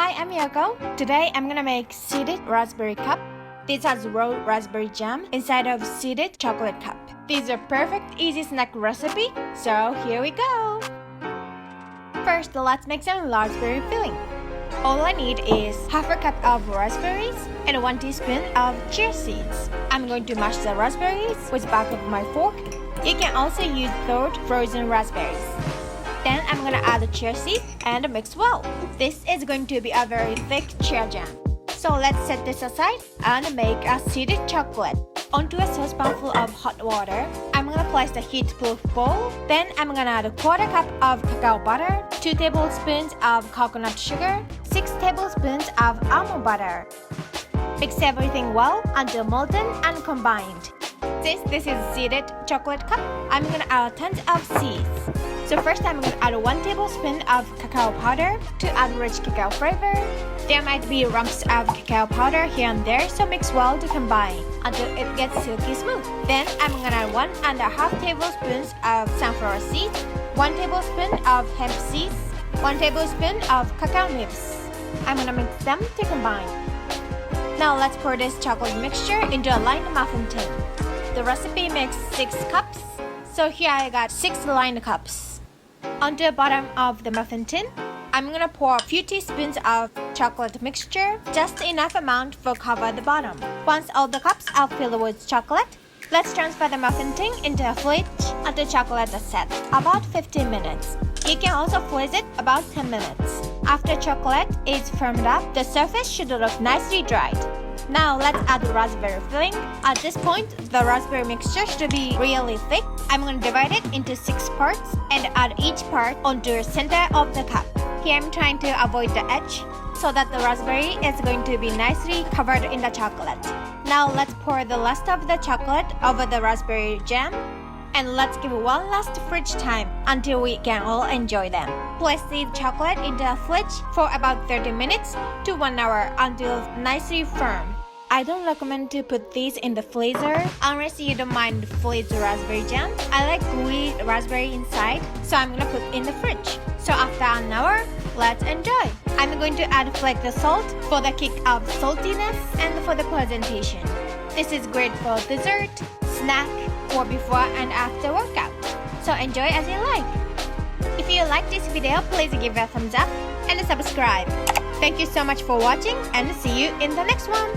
Hi, I'm Yoko. Today I'm gonna make seeded raspberry cup. This has raw raspberry jam inside of seeded chocolate cup. This is a perfect easy snack recipe, so here we go. First, let's make some raspberry filling. All I need is half a cup of raspberries and 1 teaspoon of chia seeds. I'm going to mash the raspberries with the back of my fork. You can also use thawed frozen raspberries. Then I'm gonna add the chia seeds and mix well. This is going to be a very thick chia jam. So let's set this aside and make a seeded chocolate. Onto a saucepanful of hot water, I'm gonna place the heat-proof bowl. Then I'm gonna add a quarter cup of cacao butter, 2 tablespoons of coconut sugar, 6 tablespoons of almond butter. Mix everything well until molten and combined. Since this is seeded chocolate cup, I'm gonna add tons of seeds. So first I'm gonna add 1 tablespoon of cacao powder to add rich cacao flavor. There might be lumps of cacao powder here and there, so mix well to combine until it gets silky smooth. Then I'm gonna add 1.5 tablespoons of sunflower seeds, 1 tablespoon of hemp seeds, 1 tablespoon of cacao nibs. I'm gonna mix them to combine. Now let's pour this chocolate mixture into a lined muffin tin. The recipe makes 6 cups, so here I got 6 lined cups. On the bottom of the muffin tin, I'm gonna pour a few teaspoons of chocolate mixture, just enough amount for cover the bottom. Once all the cups are filled with chocolate, let's transfer the muffin tin into a fridge until chocolate is set, about 15 minutes. You can also freeze it about 10 minutes. After chocolate is firmed up, the surface should look nicely dried. Now let's add the raspberry filling. At this point, the raspberry mixture should be really thick. I'm going to divide it into 6 parts and add each part onto the center of the cup. Here I'm trying to avoid the edge so that the raspberry is going to be nicely covered in the chocolate. Now let's pour the last of the chocolate over the raspberry jam. And let's give one last fridge time until we can all enjoy them. Place the chocolate in the fridge for about 30 minutes to 1 hour until nicely firm. I don't recommend to put these in the freezer unless you don't mind freeze raspberry jam. I like gooey raspberry inside, so I'm gonna put in the fridge. So after an hour, let's enjoy. I'm going to add flaked salt for the kick of saltiness and for the presentation. This is great for dessert, snack, or before and after workout. So enjoy as you like. If you like this video, please give it a thumbs up and subscribe. Thank you so much for watching and see you in the next one.